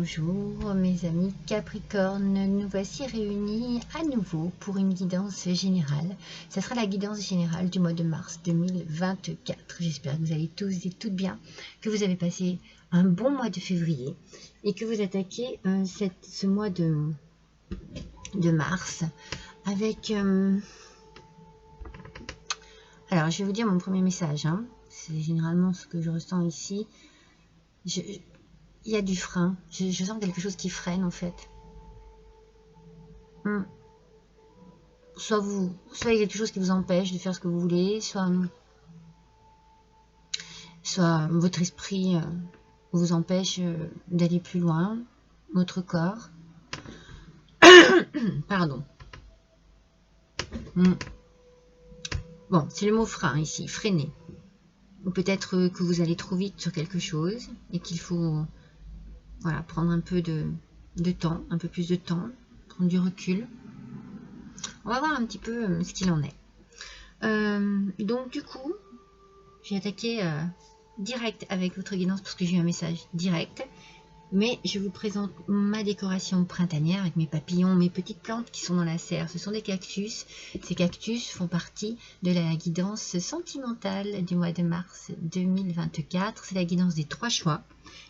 bonjour mes amis Capricorne, nous voici réunis à nouveau pour une guidance générale. Ce sera la guidance générale du mois de mars 2024. J'espère que vous allez tous et toutes bien, que vous avez passé un bon mois de février et que vous attaquez ce mois de mars avec... Alors je vais vous dire mon premier message, hein. C'est généralement ce que je ressens ici. Il y a du frein, je sens quelque chose qui freine en fait. Soit il y a quelque chose qui vous empêche de faire ce que vous voulez, soit votre esprit vous empêche d'aller plus loin, votre corps. Pardon. Bon, c'est le mot frein ici, freiner. Ou peut-être que vous allez trop vite sur quelque chose et qu'il faut voilà, prendre un peu de temps, un peu plus de temps, prendre du recul. On va voir un petit peu ce qu'il en est. Donc du coup, j'ai attaqué direct avec votre guidance parce que j'ai eu un message direct. Mais je vous présente ma décoration printanière avec mes papillons, mes petites plantes qui sont dans la serre. Ce sont des cactus. Ces cactus font partie de la guidance sentimentale du mois de mars 2024. C'est la guidance des 3 choix,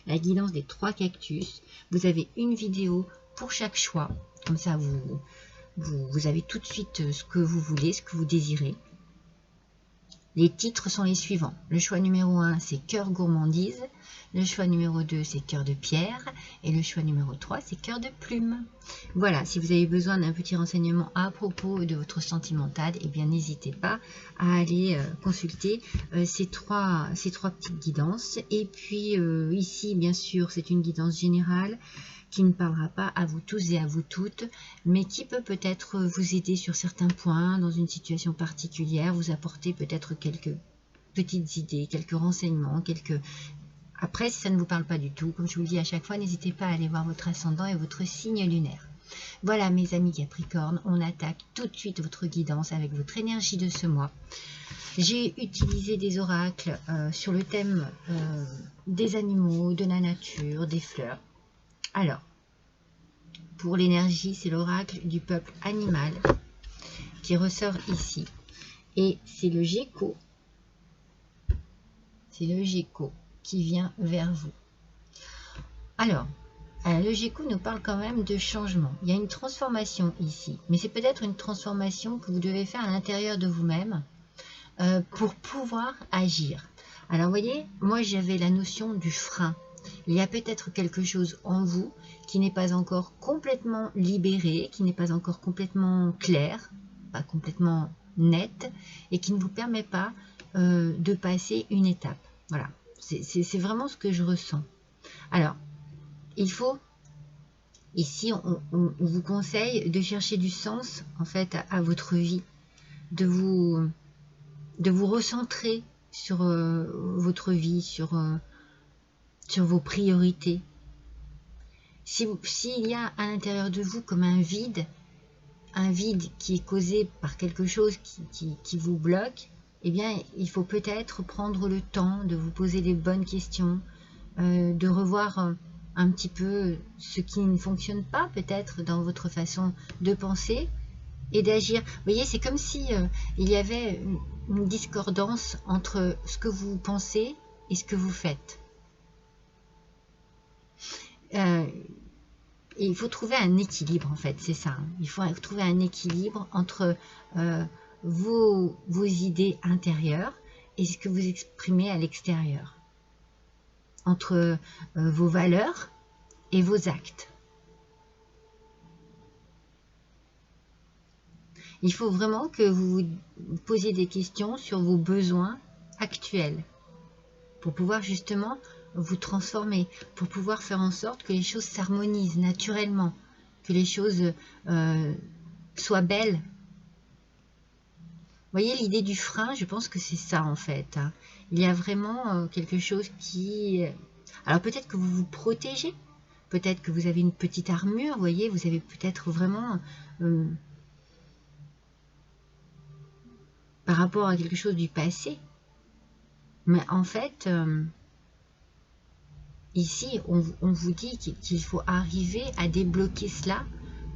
la guidance des 3 cactus. Vous avez une vidéo pour chaque choix. Comme ça, vous avez tout de suite ce que vous voulez, ce que vous désirez. Les titres sont les suivants. Le choix numéro 1, c'est Cœur gourmandise. Le choix numéro 2, c'est Cœur de pierre. Et le choix numéro 3, c'est Cœur de plume. Voilà, si vous avez besoin d'un petit renseignement à propos de votre sentimental, eh bien n'hésitez pas à aller consulter ces trois petites guidances. Et puis ici, bien sûr, c'est une guidance générale qui ne parlera pas à vous tous et à vous toutes, mais qui peut peut-être vous aider sur certains points, dans une situation particulière, vous apporter peut-être quelques petites idées, quelques renseignements, Après, si ça ne vous parle pas du tout, comme je vous le dis à chaque fois, n'hésitez pas à aller voir votre ascendant et votre signe lunaire. Voilà mes amis Capricorne, on attaque tout de suite votre guidance avec votre énergie de ce mois. J'ai utilisé des oracles sur le thème des animaux, de la nature, des fleurs. Alors, pour l'énergie, c'est l'oracle du peuple animal qui ressort ici. Et c'est le Géco. C'est le Géco qui vient vers vous. Alors, le Géco nous parle quand même de changement. Il y a une transformation ici. Mais c'est peut-être une transformation que vous devez faire à l'intérieur de vous-même pour pouvoir agir. Alors, vous voyez, moi j'avais la notion du frein. Il y a peut-être quelque chose en vous qui n'est pas encore complètement libéré, qui n'est pas encore complètement clair, pas complètement net, et qui ne vous permet pas de passer une étape. Voilà, c'est vraiment ce que je ressens. Alors, il faut, ici, on vous conseille de chercher du sens, en fait, à votre vie, de vous recentrer sur votre vie, sur vos priorités. S'il y a à l'intérieur de vous comme un vide qui est causé par quelque chose qui vous bloque, eh bien, il faut peut-être prendre le temps de vous poser les bonnes questions, de revoir un petit peu ce qui ne fonctionne pas peut-être dans votre façon de penser et d'agir. Vous voyez, c'est comme si il y avait une discordance entre ce que vous pensez et ce que vous faites. Et il faut trouver un équilibre, en fait, c'est ça. Il faut trouver un équilibre entre vos idées intérieures et ce que vous exprimez à l'extérieur. Entre vos valeurs et vos actes. Il faut vraiment que vous vous posiez des questions sur vos besoins actuels pour pouvoir justement vous transformer, pour pouvoir faire en sorte que les choses s'harmonisent naturellement, que les choses soient belles. Vous voyez, l'idée du frein, je pense que c'est ça en fait. Hein. Il y a vraiment quelque chose qui... Alors peut-être que vous vous protégez, peut-être que vous avez une petite armure, vous voyez, vous avez peut-être vraiment... par rapport à quelque chose du passé. Mais en fait... ici, on vous dit qu'il faut arriver à débloquer cela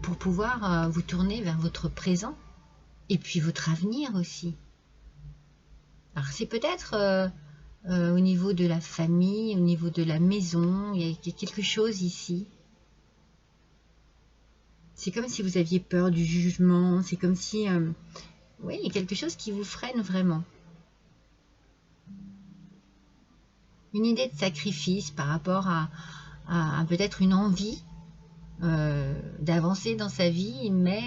pour pouvoir vous tourner vers votre présent et puis votre avenir aussi. Alors c'est peut-être au niveau de la famille, au niveau de la maison, il y a quelque chose ici. C'est comme si vous aviez peur du jugement, c'est comme si... oui, il y a quelque chose qui vous freine vraiment. Une idée de sacrifice par rapport à peut-être une envie d'avancer dans sa vie, mais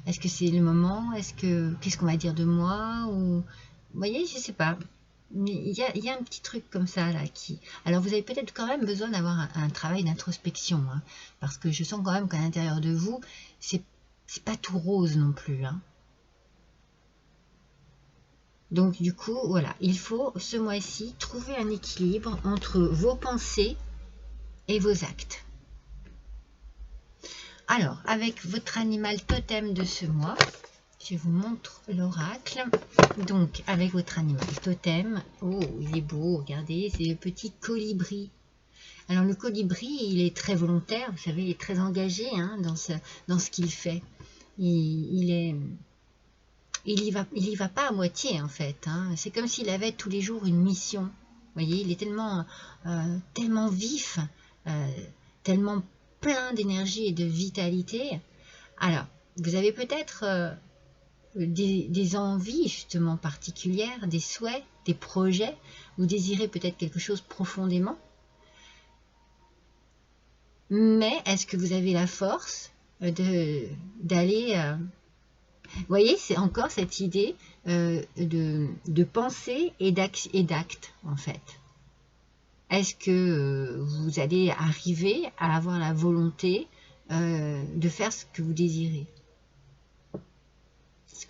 est-ce que c'est le moment? Qu'est-ce qu'on va dire de moi? Ou, vous voyez, je sais pas. Mais il y a un petit truc comme ça là qui. Alors vous avez peut-être quand même besoin d'avoir un travail d'introspection, hein, parce que je sens quand même qu'à l'intérieur de vous, c'est pas tout rose non plus, hein. Donc du coup, voilà, il faut ce mois-ci trouver un équilibre entre vos pensées et vos actes. Alors, avec votre animal totem de ce mois, je vous montre l'oracle. Donc, avec votre animal totem, oh, il est beau, regardez, c'est le petit colibri. Alors, le colibri, il est très volontaire, vous savez, il est très engagé hein, dans ce qu'il fait. Il y va pas à moitié, en fait. Hein. C'est comme s'il avait tous les jours une mission. Vous voyez, il est tellement vif, tellement plein d'énergie et de vitalité. Alors, vous avez peut-être des envies justement particulières, des souhaits, des projets. Vous désirez peut-être quelque chose profondément. Mais est-ce que vous avez la force d'aller... vous voyez, c'est encore cette idée de pensée et d'acte, en fait. Est-ce que vous allez arriver à avoir la volonté de faire ce que vous désirez?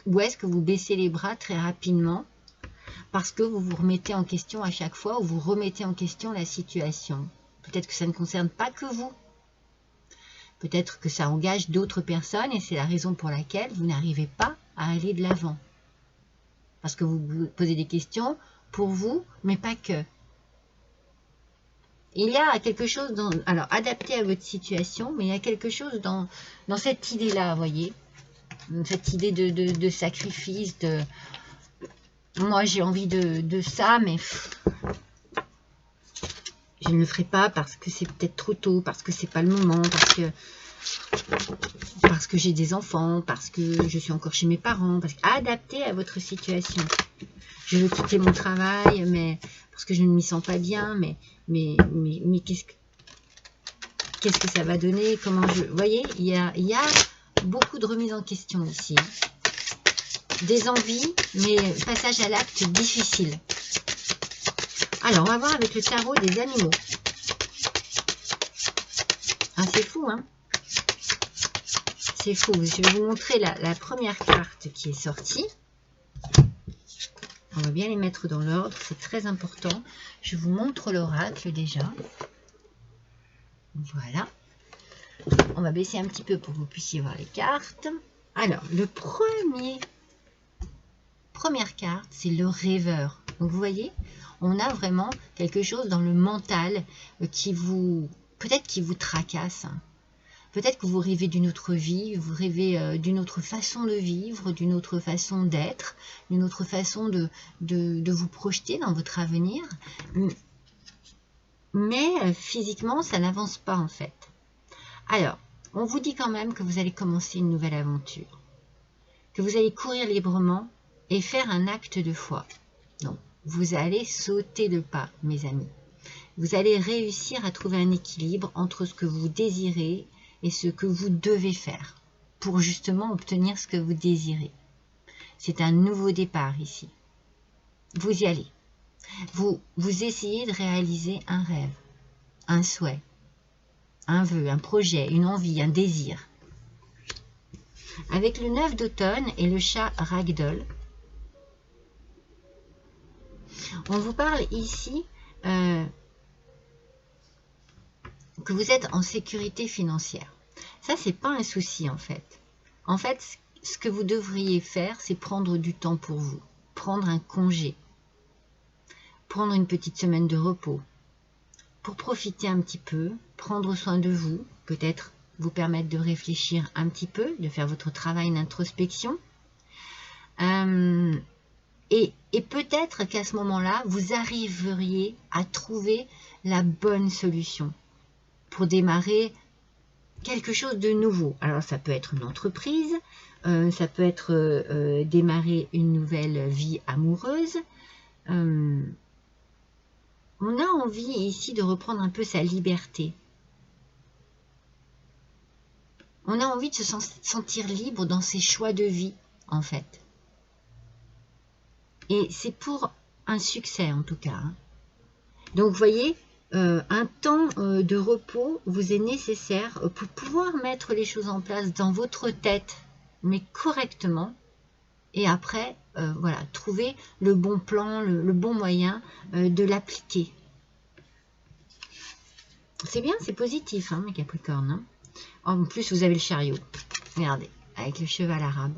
Ou est-ce que vous baissez les bras très rapidement parce que vous vous remettez en question à chaque fois ou vous remettez en question la situation? Peut-être que ça ne concerne pas que vous. Peut-être que ça engage d'autres personnes et c'est la raison pour laquelle vous n'arrivez pas à aller de l'avant. Parce que vous posez des questions pour vous, mais pas que. Il y a quelque chose, alors adapté à votre situation, mais il y a quelque chose dans cette idée-là, vous voyez. Cette idée de sacrifice, moi j'ai envie de ça, mais je ne le ferai pas parce que c'est peut-être trop tôt, parce que c'est pas le moment, parce que j'ai des enfants, parce que je suis encore chez mes parents, adapté à votre situation. Je veux quitter mon travail, mais parce que je ne m'y sens pas bien, mais qu'est-ce que ça va donner? Comment vous voyez, il y a beaucoup de remises en question ici. Des envies, mais passage à l'acte difficile. Alors, on va voir avec le tarot des animaux. Ah, c'est fou, hein? C'est fou. Je vais vous montrer la première carte qui est sortie. On va bien les mettre dans l'ordre, c'est très important. Je vous montre l'oracle déjà. Voilà. On va baisser un petit peu pour que vous puissiez voir les cartes. Alors, première carte, c'est le rêveur. Donc, vous voyez, on a vraiment quelque chose dans le mental peut-être qui vous tracasse. Peut-être que vous rêvez d'une autre vie, vous rêvez d'une autre façon de vivre, d'une autre façon d'être, d'une autre façon de vous projeter dans votre avenir. Mais physiquement, ça n'avance pas en fait. Alors, on vous dit quand même que vous allez commencer une nouvelle aventure, que vous allez courir librement et faire un acte de foi. Donc, vous allez sauter le pas, mes amis. Vous allez réussir à trouver un équilibre entre ce que vous désirez et ce que vous devez faire pour justement obtenir ce que vous désirez. C'est un nouveau départ ici. Vous y allez. Vous essayez de réaliser un rêve, un souhait, un vœu, un projet, une envie, un désir. Avec le 9 d'automne et le chat Ragdoll, on vous parle ici que vous êtes en sécurité financière. Ça, c'est pas un souci en fait. En fait, ce que vous devriez faire, c'est prendre du temps pour vous, prendre un congé, prendre une petite semaine de repos, pour profiter un petit peu, prendre soin de vous, peut-être vous permettre de réfléchir un petit peu, de faire votre travail d'introspection. Et peut-être qu'à ce moment-là, vous arriveriez à trouver la bonne solution pour démarrer quelque chose de nouveau. Alors ça peut être une entreprise, ça peut être démarrer une nouvelle vie amoureuse. On a envie ici de reprendre un peu sa liberté. On a envie de se sentir libre dans ses choix de vie, en fait. Et c'est pour un succès, en tout cas. Hein. Donc, vous voyez, un temps de repos vous est nécessaire pour pouvoir mettre les choses en place dans votre tête, mais correctement. Et après, voilà, trouver le bon plan, le bon moyen de l'appliquer. C'est bien, c'est positif, hein, mes Capricornes. Hein. En plus, vous avez le chariot. Regardez, avec le cheval arabe.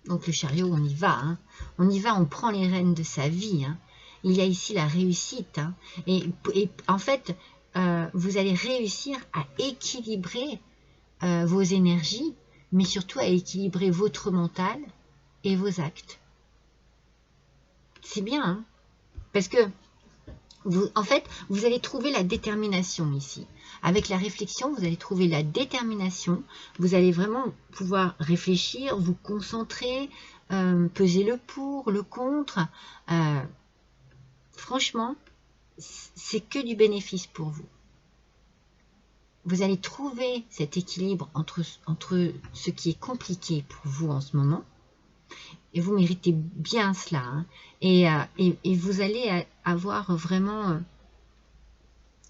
Donc le chariot, on y va. Hein. On y va, on prend les rênes de sa vie. Hein. Il y a ici la réussite. Hein. Et en fait, vous allez réussir à équilibrer vos énergies, mais surtout à équilibrer votre mental et vos actes. C'est bien, hein, parce que en fait, vous allez trouver la détermination ici. Avec la réflexion, vous allez trouver la détermination. Vous allez vraiment pouvoir réfléchir, vous concentrer, peser le pour, le contre. Franchement, c'est que du bénéfice pour vous. Vous allez trouver cet équilibre entre ce qui est compliqué pour vous en ce moment. Et vous méritez bien cela. Hein. Et vous allez avoir vraiment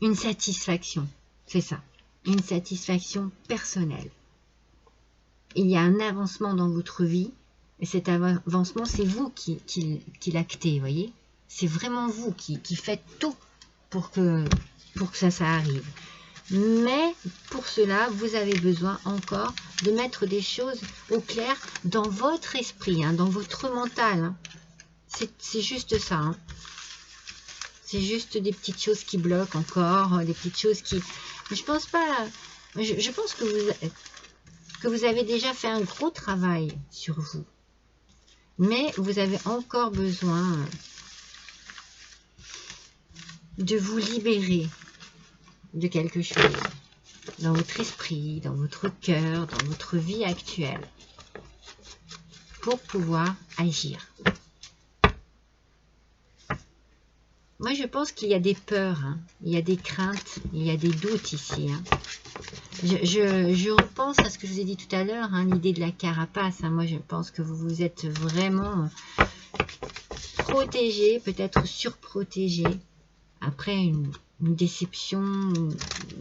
une satisfaction. C'est ça. Une satisfaction personnelle. Il y a un avancement dans votre vie. Et cet avancement, c'est vous qui l'actez, vous voyez. C'est vraiment vous qui faites tout pour que ça arrive. Mais pour cela, vous avez besoin encore de mettre des choses au clair dans votre esprit, hein, dans votre mental. Hein. C'est juste ça. Hein. C'est juste des petites choses qui bloquent encore, des petites choses qui... Je pense pas... Je pense que vous avez déjà fait un gros travail sur vous. Mais vous avez encore besoin de vous libérer de quelque chose dans votre esprit, dans votre cœur, dans votre vie actuelle pour pouvoir agir. Moi, je pense qu'il y a des peurs, hein, il y a des craintes, il y a des doutes ici. Hein. Je repense à ce que je vous ai dit tout à l'heure, hein, l'idée de la carapace. Hein. Moi, je pense que vous vous êtes vraiment protégé, peut-être surprotégé, après une déception,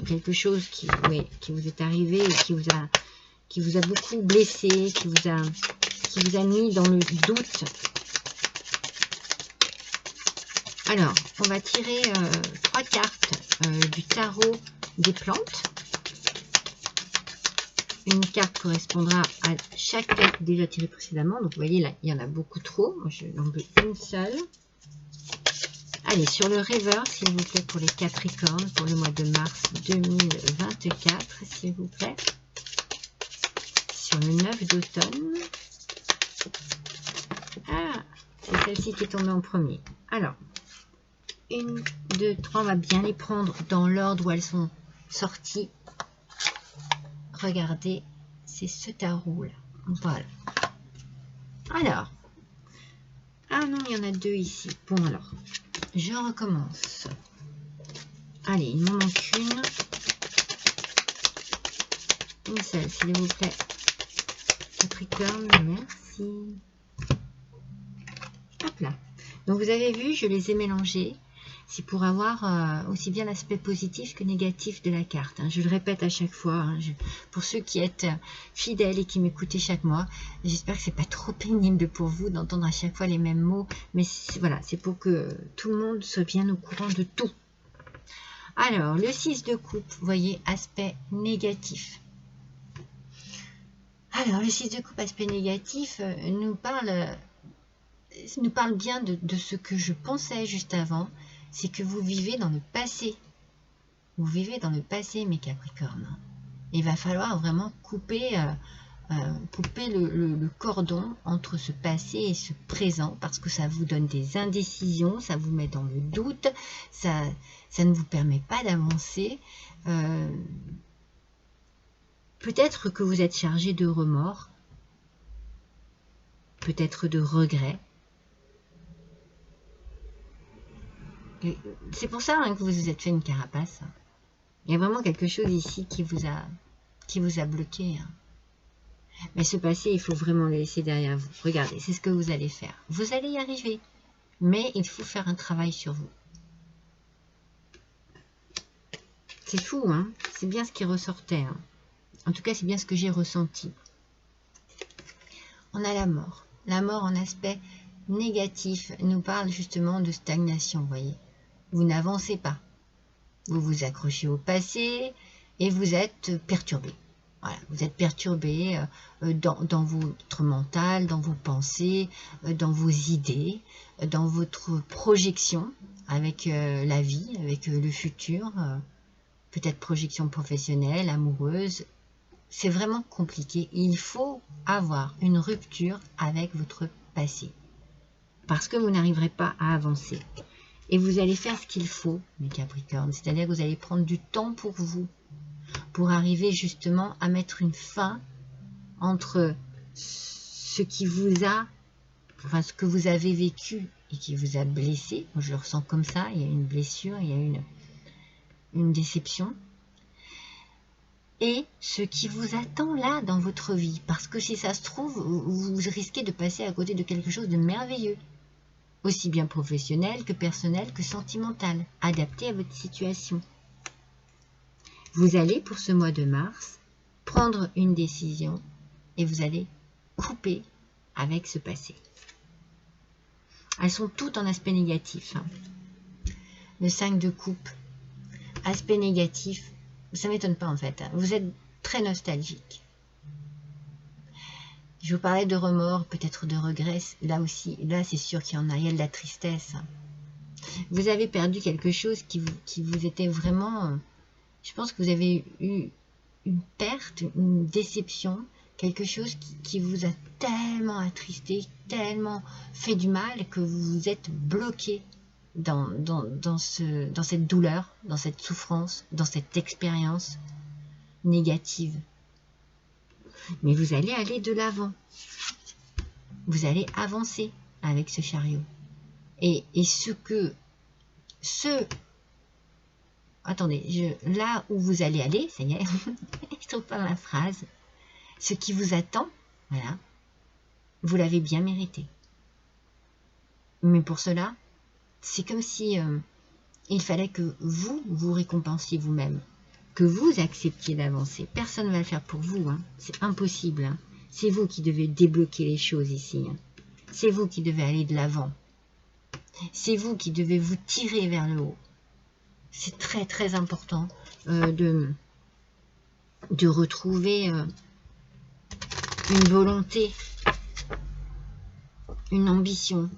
quelque chose qui vous est arrivé et qui vous a beaucoup blessé, qui vous a mis dans le doute. Alors, on va tirer 3 cartes du tarot des plantes. Une carte correspondra à chaque carte déjà tirée précédemment. Donc, vous voyez, là, il y en a beaucoup trop. Moi, je n'en veux une seule. Allez, sur le rêveur, s'il vous plaît, pour les Capricornes, pour le mois de mars 2024, s'il vous plaît. Sur le 9 d'automne. Ah, c'est celle-ci qui est tombée en premier. Alors, 1, 2, 3, on va bien les prendre dans l'ordre où elles sont sorties. Regardez, c'est ce tarot-là. Voilà. Alors, ah non, il y en a 2 ici. Bon, alors, je recommence. Allez, il m'en manque une. Une seule, s'il vous plaît. Capricorne, merci. Hop là. Donc, vous avez vu, je les ai mélangés. C'est pour avoir aussi bien l'aspect positif que négatif de la carte. Hein. Je le répète à chaque fois. Hein. Pour ceux qui êtes fidèles et qui m'écoutez chaque mois, j'espère que c'est pas trop pénible pour vous d'entendre à chaque fois les mêmes mots. Mais voilà, c'est pour que tout le monde soit bien au courant de tout. Alors, le 6 de coupe, vous voyez, aspect négatif. Alors, le 6 de coupe, aspect négatif, nous parle bien de ce que je pensais juste avant. c'est que vous vivez dans le passé. Vous vivez dans le passé, mes Capricornes. Il va falloir vraiment couper le cordon entre ce passé et ce présent, parce que ça vous donne des indécisions, ça vous met dans le doute, ça ne vous permet pas d'avancer. Peut-être que vous êtes chargé de remords, peut-être de regrets. C'est pour ça que vous vous êtes fait une carapace. Il y a vraiment quelque chose ici qui vous a bloqué. Mais ce passé, il faut vraiment le laisser derrière vous. Regardez, c'est ce que vous allez faire. Vous allez y arriver, mais il faut faire un travail sur vous. C'est fou, hein? C'est bien ce qui ressortait. Hein. En tout cas, c'est bien ce que j'ai ressenti. On a la mort. La mort en aspect négatif nous parle justement de stagnation, vous voyez. Vous n'avancez pas. Vous vous accrochez au passé et vous êtes perturbé. Voilà, vous êtes perturbé dans votre mental, dans vos pensées, dans vos idées, dans votre projection avec la vie, avec le futur, peut-être projection professionnelle, amoureuse. C'est vraiment compliqué. Il faut avoir une rupture avec votre passé parce que vous n'arriverez pas à avancer. Et vous allez faire ce qu'il faut, mes Capricornes, c'est-à-dire que vous allez prendre du temps pour vous, pour arriver justement à mettre une fin entre ce qui vous a, enfin ce que vous avez vécu et qui vous a blessé. Moi, je le ressens comme ça, il y a une blessure, il y a une déception. Et ce qui vous attend là dans votre vie, parce que si ça se trouve, vous risquez de passer à côté de quelque chose de merveilleux, aussi bien professionnel que personnel que sentimental, adapté à votre situation. Vous allez, pour ce mois de mars, prendre une décision et vous allez couper avec ce passé. Elles sont toutes en aspect négatif. Hein. Le 5 de coupe, aspect négatif, ça ne m'étonne pas en fait. Hein. Vous êtes très nostalgique. Je vous parlais de remords, peut-être de regrets. Là aussi, là c'est sûr qu'il y en a. Il y a de la tristesse. Vous avez perdu quelque chose qui vous était vraiment... Je pense que vous avez eu une perte, une déception, quelque chose qui vous a tellement attristé, tellement fait du mal que vous vous êtes bloqué dans cette douleur, dans cette souffrance, dans cette expérience négative. Mais vous allez aller de l'avant. Vous allez avancer avec ce chariot. Et attendez, là où vous allez aller, ça y est, je trouve pas ma phrase. Ce qui vous attend, voilà, vous l'avez bien mérité. Mais pour cela, c'est comme si il fallait que vous récompensiez vous-même, que vous acceptiez d'avancer. Personne ne va le faire pour vous, hein. C'est impossible. Hein. C'est vous qui devez débloquer les choses ici. Hein. C'est vous qui devez aller de l'avant. C'est vous qui devez vous tirer vers le haut. C'est très très important de retrouver une volonté, une ambition.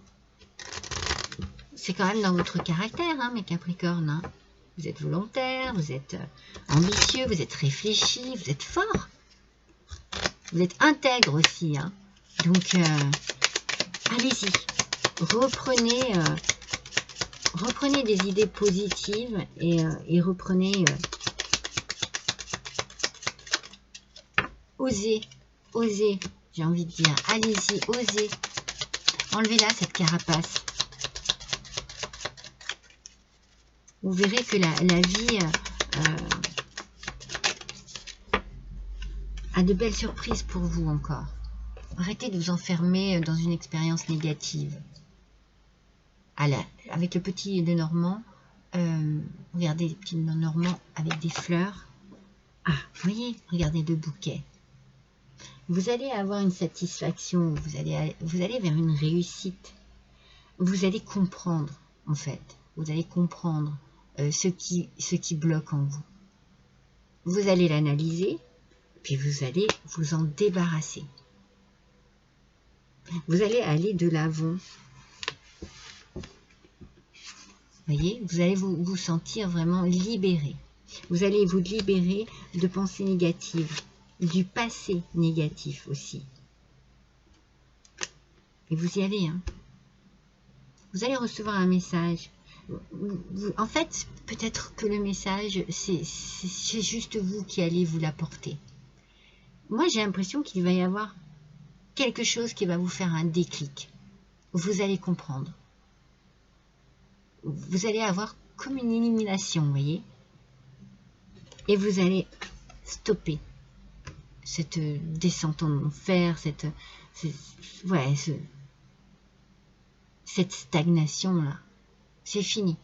C'est quand même dans votre caractère, hein, mes Capricornes. Hein. Vous êtes volontaire, vous êtes ambitieux, vous êtes réfléchi, vous êtes fort. Vous êtes intègre aussi. Hein. Donc, allez-y. Reprenez des idées positives et reprenez... osez, j'ai envie de dire. Allez-y, osez. Enlevez-la, cette carapace. Vous verrez que la vie a de belles surprises pour vous encore. Arrêtez de vous enfermer dans une expérience négative. Avec le petit Lenormand, regardez le petit Lenormand avec des fleurs. Ah, vous voyez, regardez le bouquet. Vous allez avoir une satisfaction, vous allez vers une réussite. Vous allez comprendre, en fait. Vous allez comprendre ce qui bloque en vous. Vous allez l'analyser, puis vous allez vous en débarrasser. Vous allez aller de l'avant. Voyez, vous allez vous sentir vraiment libéré. Vous allez vous libérer de pensées négatives, du passé négatif aussi. Et vous y allez, hein. Vous allez recevoir un message. En fait, peut-être que le message, c'est juste vous qui allez vous l'apporter. Moi, j'ai l'impression qu'il va y avoir quelque chose qui va vous faire un déclic. Vous allez comprendre. Vous allez avoir comme une illumination, vous voyez. Et vous allez stopper cette descente en enfer, cette stagnation-là. C'est fini.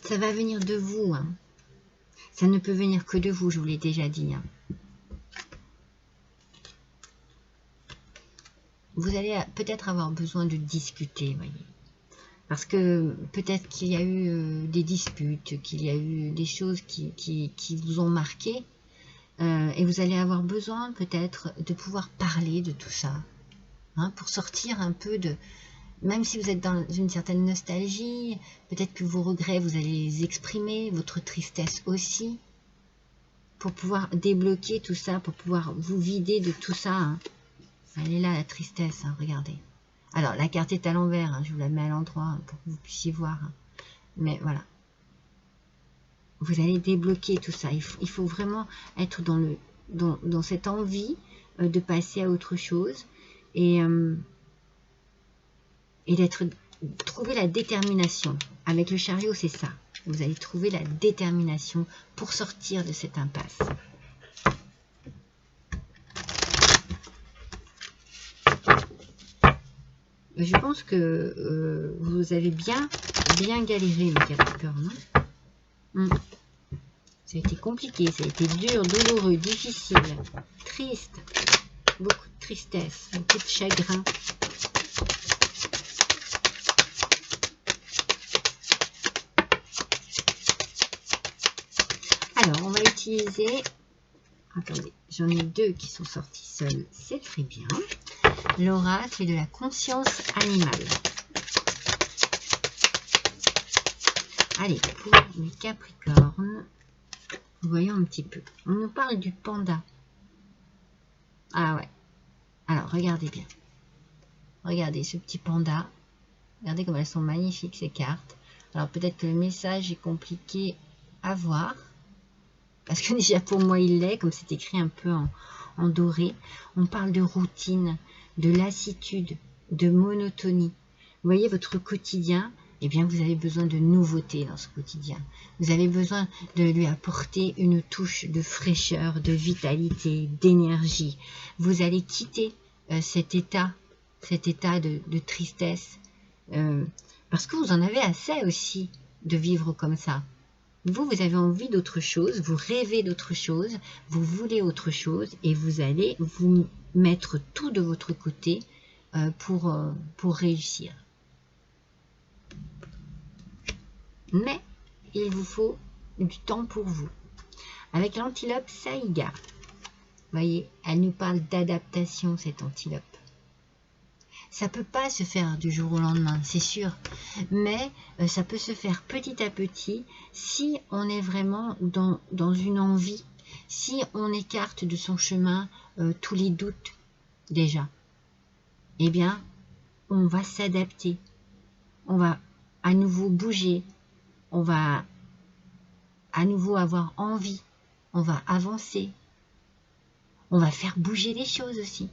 Ça va venir de vous, hein. Ça ne peut venir que de vous, je vous l'ai déjà dit, hein. Vous allez peut-être avoir besoin de discuter, voyez. Parce que peut-être qu'il y a eu des disputes, qu'il y a eu des choses qui vous ont marqué. Et vous allez avoir besoin peut-être de pouvoir parler de tout ça. Hein, pour sortir un peu de... Même si vous êtes dans une certaine nostalgie, peut-être que vos regrets, vous allez les exprimer, votre tristesse aussi. Pour pouvoir débloquer tout ça, pour pouvoir vous vider de tout ça. Hein. Elle est là, la tristesse, hein, regardez. Alors, la carte est à l'envers, hein, je vous la mets à l'endroit hein, pour que vous puissiez voir. Hein. Mais voilà. Vous allez débloquer tout ça. Il faut vraiment être dans cette envie de passer à autre chose et trouver la détermination. Avec le chariot, c'est ça. Vous allez trouver la détermination pour sortir de cette impasse. Je pense que vous avez bien galéré, mes Capricornes. Ça a été compliqué, ça a été dur, douloureux, difficile, triste, beaucoup de tristesse, beaucoup de chagrin. Alors, on va utiliser... Attendez, j'en ai deux qui sont sortis seuls, c'est très bien. L'oracle de la conscience animale. Allez, pour les Capricornes, voyons un petit peu. On nous parle du panda. Ah ouais. Alors, regardez bien. Regardez ce petit panda. Regardez comme elles sont magnifiques, ces cartes. Alors, peut-être que le message est compliqué à voir. Parce que déjà, pour moi, il l'est, comme c'est écrit un peu en doré. On parle de routine, de lassitude, de monotonie. Vous voyez, votre quotidien, eh bien, vous avez besoin de nouveautés dans ce quotidien. Vous avez besoin de lui apporter une touche de fraîcheur, de vitalité, d'énergie. Vous allez quitter cet état de tristesse, parce que vous en avez assez aussi de vivre comme ça. Vous avez envie d'autre chose, vous rêvez d'autre chose, vous voulez autre chose, et vous allez vous mettre tout de votre côté pour réussir. Mais il vous faut du temps pour vous. Avec l'antilope Saïga, vous voyez, elle nous parle d'adaptation, cette antilope. Ça ne peut pas se faire du jour au lendemain, c'est sûr, mais ça peut se faire petit à petit si on est vraiment dans une envie, si on écarte de son chemin tous les doutes déjà. Eh bien, on va s'adapter, on va à nouveau bouger, on va à nouveau avoir envie, on va avancer, on va faire bouger les choses aussi.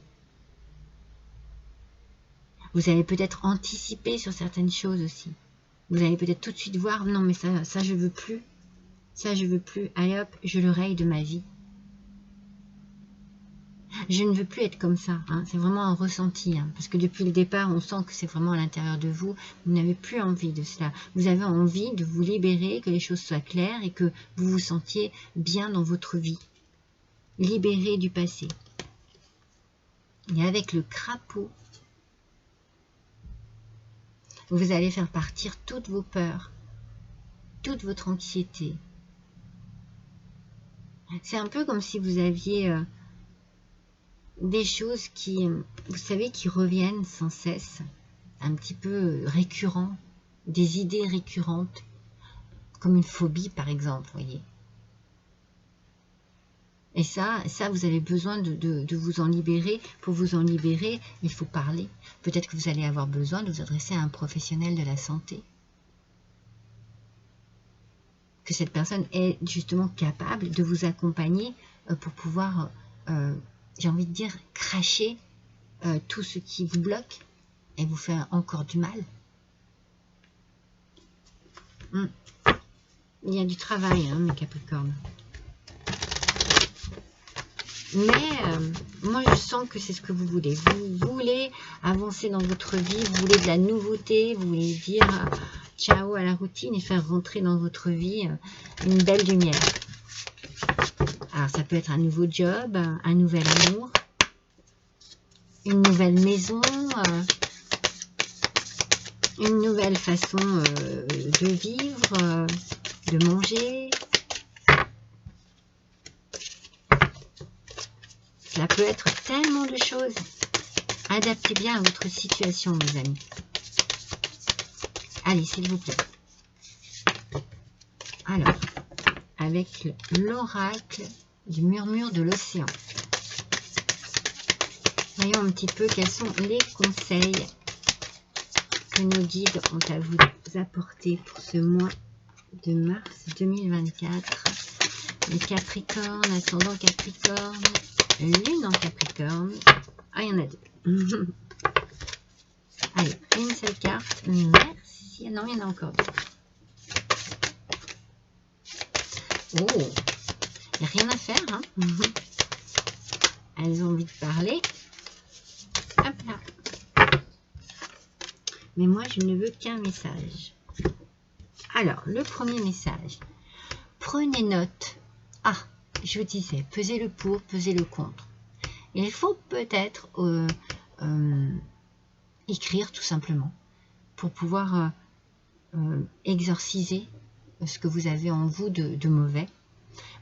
Vous allez peut-être anticiper sur certaines choses aussi. Vous allez peut-être tout de suite voir, non mais ça je veux plus, ça je veux plus, allez hop, je le raye de ma vie. Je ne veux plus être comme ça, hein. C'est vraiment un ressenti, hein, parce que depuis le départ, on sent que c'est vraiment à l'intérieur de vous, vous n'avez plus envie de cela. Vous avez envie de vous libérer, que les choses soient claires et que vous vous sentiez bien dans votre vie. Libéré du passé. Et avec le crapaud, vous allez faire partir toutes vos peurs, toute votre anxiété. C'est un peu comme si vous aviez des choses qui, vous savez, qui reviennent sans cesse. un petit peu récurrent, des idées récurrentes, comme une phobie par exemple, voyez. Et ça, vous avez besoin de vous en libérer. Pour vous en libérer, il faut parler. Peut-être que vous allez avoir besoin de vous adresser à un professionnel de la santé. Que cette personne est justement capable de vous accompagner pour pouvoir, j'ai envie de dire, cracher tout ce qui vous bloque et vous fait encore du mal. Il y a du travail, hein, mes Capricornes. Mais moi, je sens que c'est ce que vous voulez. Vous voulez avancer dans votre vie, vous voulez de la nouveauté, vous voulez dire ciao à la routine et faire rentrer dans votre vie une belle lumière. Alors, ça peut être un nouveau job, un nouvel amour, une nouvelle maison, une nouvelle façon de vivre, de manger. Ça peut être tellement de choses. Adaptez bien à votre situation, mes amis. Allez, s'il vous plaît. Alors, avec l'oracle du murmure de l'océan. Voyons un petit peu quels sont les conseils que nos guides ont à vous apporter pour ce mois de mars 2024. Les Capricornes, ascendant Capricorne, Lune en Capricorne. Ah, il y en a deux. Allez, une seule carte. Merci. Non, il y en a encore deux. Oh, il n'y a rien à faire. Hein. Elles ont envie de parler. Hop là. Mais moi, je ne veux qu'un message. Alors, le premier message. Prenez note. Ah, je vous disais, pesez le pour, pesez le contre. Il faut peut-être écrire tout simplement pour pouvoir exorciser ce que vous avez en vous de mauvais.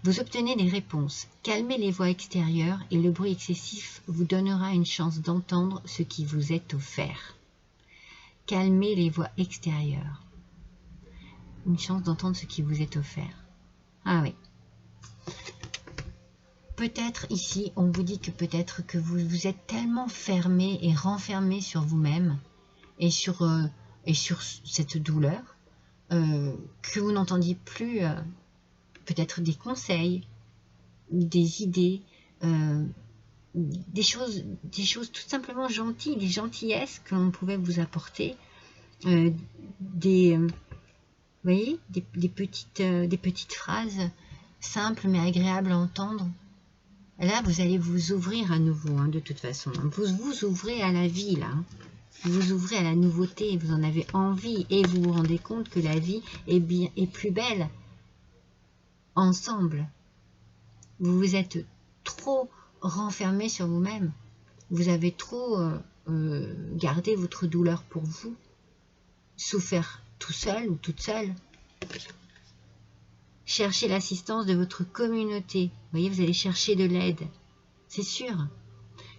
Vous obtenez des réponses. Calmez les voix extérieures et le bruit excessif vous donnera une chance d'entendre ce qui vous est offert. Calmez les voix extérieures. Une chance d'entendre ce qui vous est offert. Ah oui. Peut-être ici, on vous dit que peut-être que vous êtes tellement fermé et renfermé sur vous-même et sur cette douleur que vous n'entendiez plus peut-être des conseils, des idées, des choses tout simplement gentilles, des gentillesses que l'on pouvait vous apporter, vous voyez, des petites phrases simples mais agréables à entendre. Là, vous allez vous ouvrir à nouveau, hein, de toute façon. Vous vous ouvrez à la vie, là. Vous vous ouvrez à la nouveauté, vous en avez envie et vous vous rendez compte que la vie est plus belle ensemble. Vous vous êtes trop renfermé sur vous-même. Vous avez trop gardé votre douleur pour vous, souffert tout seul ou toute seule. Cherchez l'assistance de votre communauté. Vous voyez, vous allez chercher de l'aide. C'est sûr.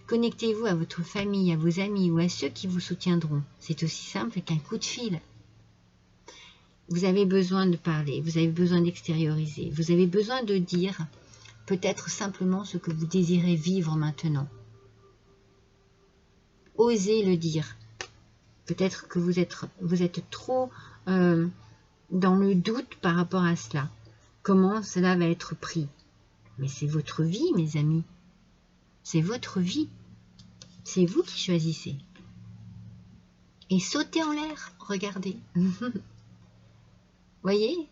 Connectez-vous à votre famille, à vos amis ou à ceux qui vous soutiendront. C'est aussi simple qu'un coup de fil. Vous avez besoin de parler, vous avez besoin d'extérioriser, vous avez besoin de dire peut-être simplement ce que vous désirez vivre maintenant. Osez le dire. Peut-être que vous êtes trop dans le doute par rapport à cela. Comment cela va être pris? Mais c'est votre vie, mes amis. C'est votre vie. C'est vous qui choisissez. Et sautez en l'air, regardez. Voyez,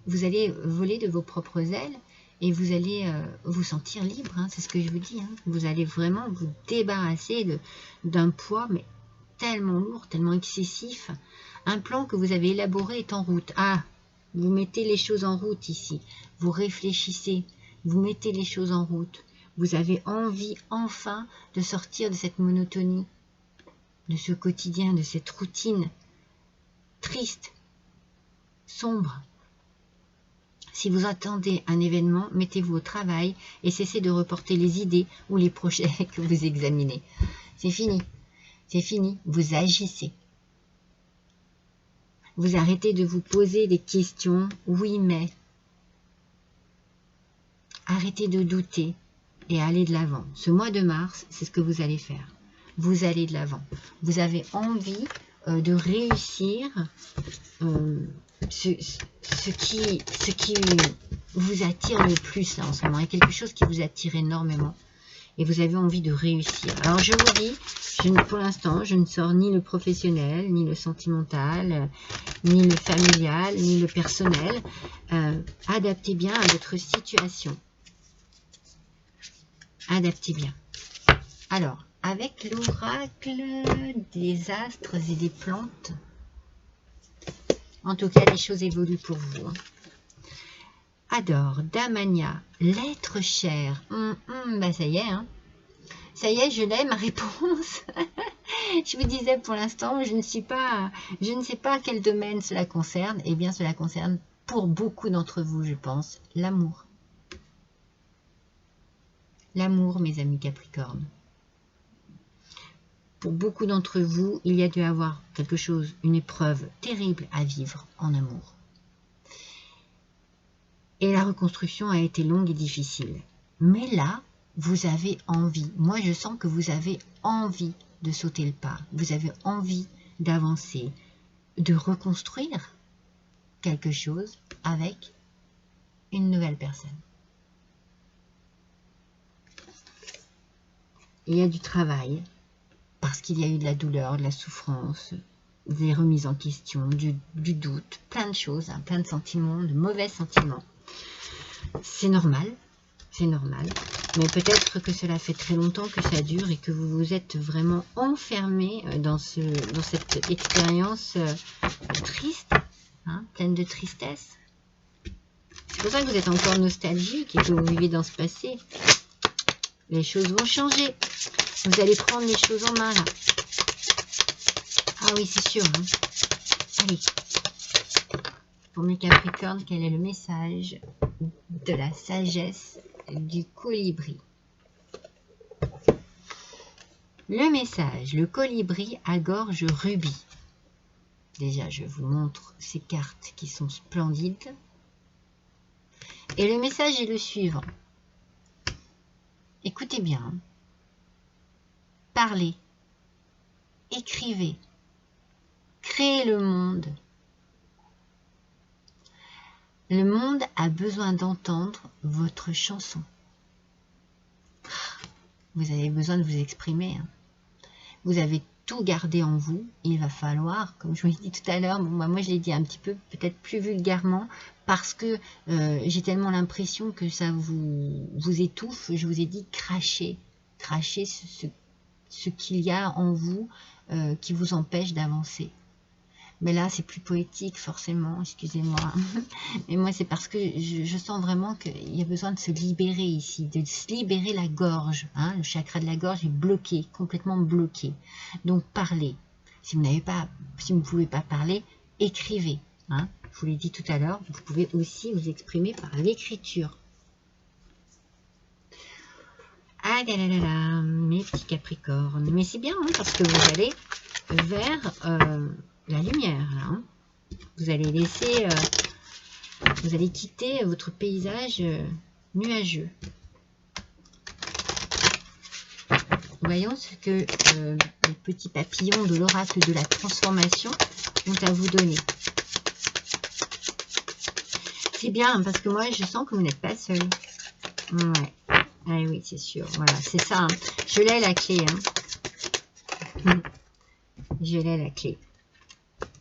vous allez voler de vos propres ailes et vous allez vous sentir libre, hein, c'est ce que je vous dis. Hein. Vous allez vraiment vous débarrasser d'un poids, mais tellement lourd, tellement excessif. Un plan que vous avez élaboré est en route. Ah, vous mettez les choses en route ici. Vous réfléchissez, vous mettez les choses en route. Vous avez envie enfin de sortir de cette monotonie, de ce quotidien, de cette routine triste, sombre. Si vous attendez un événement, mettez-vous au travail et cessez de reporter les idées ou les projets que vous examinez. C'est fini. C'est fini, vous agissez. Vous arrêtez de vous poser des questions, oui mais. Arrêtez de douter et allez de l'avant. Ce mois de mars, c'est ce que vous allez faire. Vous allez de l'avant. Vous avez envie de réussir ce qui vous attire le plus là en ce moment. Il y a quelque chose qui vous attire énormément et vous avez envie de réussir. Alors je vous dis, pour l'instant, je ne sors ni le professionnel, ni le sentimental, ni le familial, ni le personnel. Adaptez bien à votre situation. Adaptez bien. Alors, avec l'oracle des astres et des plantes, en tout cas, les choses évoluent pour vous. Adore, Damania, l'être cher. Bah ça y est, hein. Ça y est, je l'ai, ma réponse. Je vous disais pour l'instant, je ne sais pas quel domaine cela concerne. Eh bien, cela concerne pour beaucoup d'entre vous, je pense, l'amour. L'amour, mes amis Capricorne. Pour beaucoup d'entre vous, il y a dû avoir quelque chose, une épreuve terrible à vivre en amour. Et la reconstruction a été longue et difficile. Mais là, vous avez envie. Moi, je sens que vous avez envie de sauter le pas. Vous avez envie d'avancer, de reconstruire quelque chose avec une nouvelle personne. Il y a du travail, parce qu'il y a eu de la douleur, de la souffrance, des remises en question, du doute, plein de choses, hein, plein de sentiments, de mauvais sentiments. C'est normal, mais peut-être que cela fait très longtemps que ça dure et que vous vous êtes vraiment enfermé dans cette expérience triste, hein, pleine de tristesse. C'est pour ça que vous êtes encore nostalgique et que vous vivez dans ce passé. Les choses vont changer. Vous allez prendre les choses en main là. Ah oui, c'est sûr. Hein. Allez. Pour mes Capricornes, quel est le message de la sagesse du colibri? Le message, le colibri à gorge rubis. Déjà, je vous montre ces cartes qui sont splendides. Et le message est le suivant. Écoutez bien. Parlez. Écrivez. Créez le monde. Le monde a besoin d'entendre votre chanson. Vous avez besoin de vous exprimer. Hein. Vous avez tout gardé en vous. Il va falloir, comme je vous l'ai dit tout à l'heure, moi je l'ai dit un petit peu, peut-être plus vulgairement, parce que j'ai tellement l'impression que ça vous étouffe. Je vous ai dit cracher. Cracher ce qu'il y a en vous qui vous empêche d'avancer. Mais là, c'est plus poétique, forcément, excusez-moi. Mais moi, c'est parce que je sens vraiment qu'il y a besoin de se libérer ici, de se libérer la gorge. Hein, le chakra de la gorge est bloqué, complètement bloqué. Donc, parlez. Si vous ne pouvez pas parler, écrivez. Hein. Je vous l'ai dit tout à l'heure, vous pouvez aussi vous exprimer par l'écriture. Ah là là là là, mes petits Capricornes. Mais c'est bien, hein, parce que vous allez vers... la lumière là, hein. Vous allez laisser, vous allez quitter votre paysage nuageux. Voyons ce que les petits papillons de l'oracle de la transformation ont à vous donner. C'est bien parce que moi je sens que vous n'êtes pas seul. Ouais. Ah oui, c'est sûr. Voilà, c'est ça. Hein. Je l'ai la clé. Hein. Je l'ai la clé.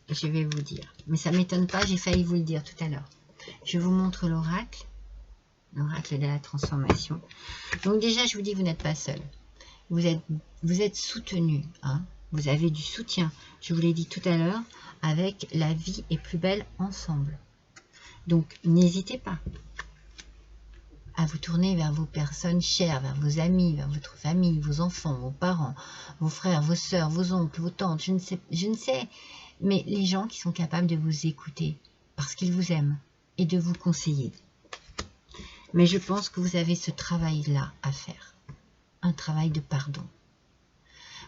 Je vais vous dire. Mais ça ne m'étonne pas, j'ai failli vous le dire tout à l'heure. Je vous montre l'oracle. L'oracle de la transformation. Donc déjà, je vous dis, vous n'êtes pas seul. Vous êtes soutenu. Hein. Vous avez du soutien. Je vous l'ai dit tout à l'heure, avec la vie est plus belle ensemble. Donc, n'hésitez pas à vous tourner vers vos personnes chères, vers vos amis, vers votre famille, vos enfants, vos parents, vos frères, vos sœurs, vos oncles, vos tantes, je ne sais, mais les gens qui sont capables de vous écouter parce qu'ils vous aiment et de vous conseiller. Mais je pense que vous avez ce travail-là à faire, un travail de pardon.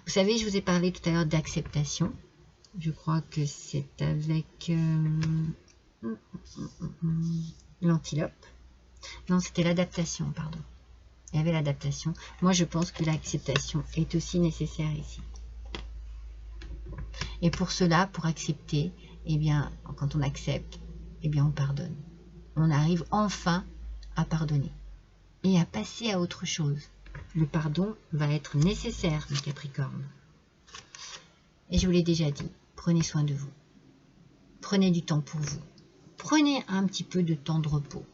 Vous savez, je vous ai parlé tout à l'heure d'acceptation. Je crois que c'est avec l'antilope. Non, c'était l'adaptation, pardon. Il y avait l'adaptation. Moi, je pense que l'acceptation est aussi nécessaire ici. Et pour cela, pour accepter, eh bien, quand on accepte, eh bien, on pardonne. On arrive enfin à pardonner et à passer à autre chose. Le pardon va être nécessaire, mes Capricornes. Et je vous l'ai déjà dit, prenez soin de vous. Prenez du temps pour vous. Prenez un petit peu de temps de repos.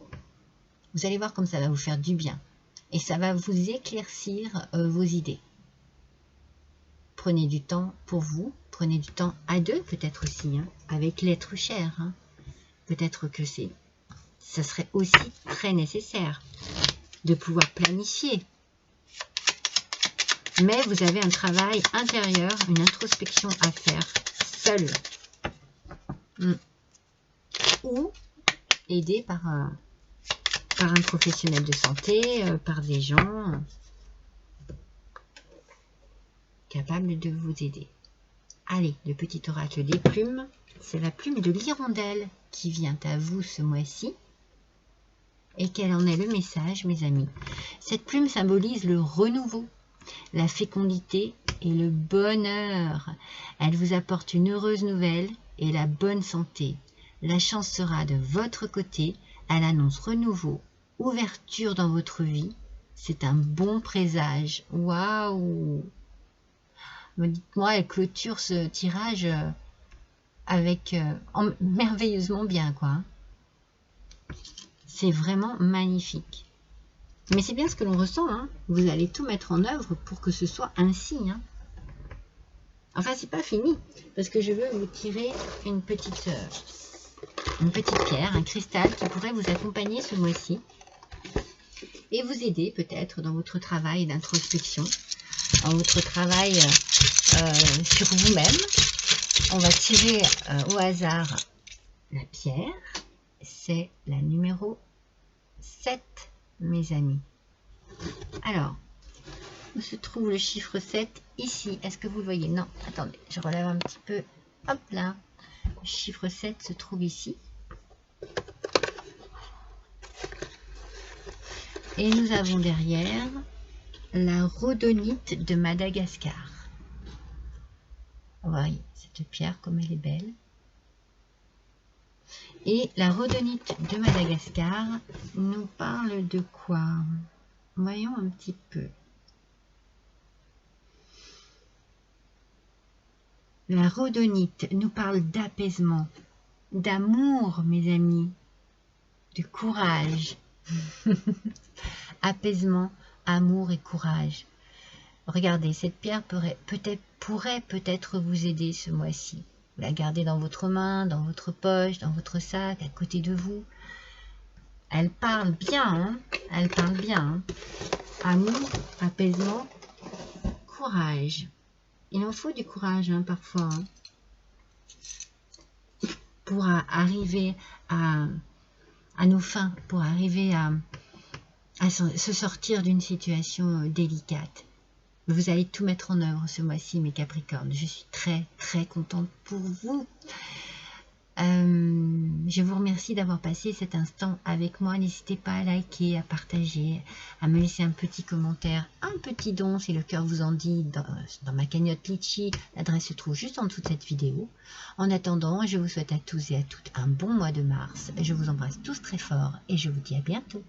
Vous allez voir comme ça va vous faire du bien. Et ça va vous éclaircir vos idées. Prenez du temps pour vous. Prenez du temps à deux, peut-être aussi, hein, avec l'être cher. Hein. Peut-être que ça serait aussi très nécessaire de pouvoir planifier. Mais vous avez un travail intérieur, une introspection à faire seul. Ou aidé par un professionnel de santé, par des gens capables de vous aider. Allez, le petit oracle des plumes, c'est la plume de l'hirondelle qui vient à vous ce mois-ci. Et quel en est le message, mes amis? Cette plume symbolise le renouveau, la fécondité et le bonheur. Elle vous apporte une heureuse nouvelle et la bonne santé. La chance sera de votre côté. Elle annonce renouveau, ouverture dans votre vie. C'est un bon présage. Waouh! Dites-moi, elle clôture ce tirage avec merveilleusement bien, quoi. C'est vraiment magnifique. Mais c'est bien ce que l'on ressent, hein. Vous allez tout mettre en œuvre pour que ce soit ainsi, hein. Enfin, c'est pas fini, parce que je veux vous tirer une petite pierre, un cristal qui pourrait vous accompagner ce mois-ci et vous aider peut-être dans votre travail d'introspection, dans votre travail sur vous-même. On va tirer au hasard la pierre. C'est la numéro 7, mes amis. Alors, où se trouve le chiffre 7? Ici. Est-ce que vous le voyez? Non, attendez, je relève un petit peu. Hop là. Le chiffre 7 se trouve ici. Et nous avons derrière la rhodonite de Madagascar. Vous voyez cette pierre comme elle est belle. Et la rhodonite de Madagascar nous parle de quoi? Voyons un petit peu. La rhodonite nous parle d'apaisement, d'amour, mes amis, de courage. Apaisement, amour et courage. Regardez, cette pierre pourrait peut-être vous aider ce mois-ci. Vous la gardez dans votre main, dans votre poche, dans votre sac, à côté de vous. Elle parle bien, hein? Elle parle bien. Hein? Amour, apaisement, courage. Il en faut du courage, hein, parfois, hein, pour arriver à nos fins, pour arriver à se sortir d'une situation délicate. Vous allez tout mettre en œuvre ce mois-ci, mes Capricornes. Je suis très, très contente pour vous. Je vous remercie d'avoir passé cet instant avec moi. N'hésitez pas à liker, à partager, à me laisser un petit commentaire, un petit don si le cœur vous en dit dans ma cagnotte Litchi. L'adresse se trouve juste en dessous de cette vidéo. En attendant, je vous souhaite à tous et à toutes un bon mois de mars. Je vous embrasse tous très fort et je vous dis à bientôt.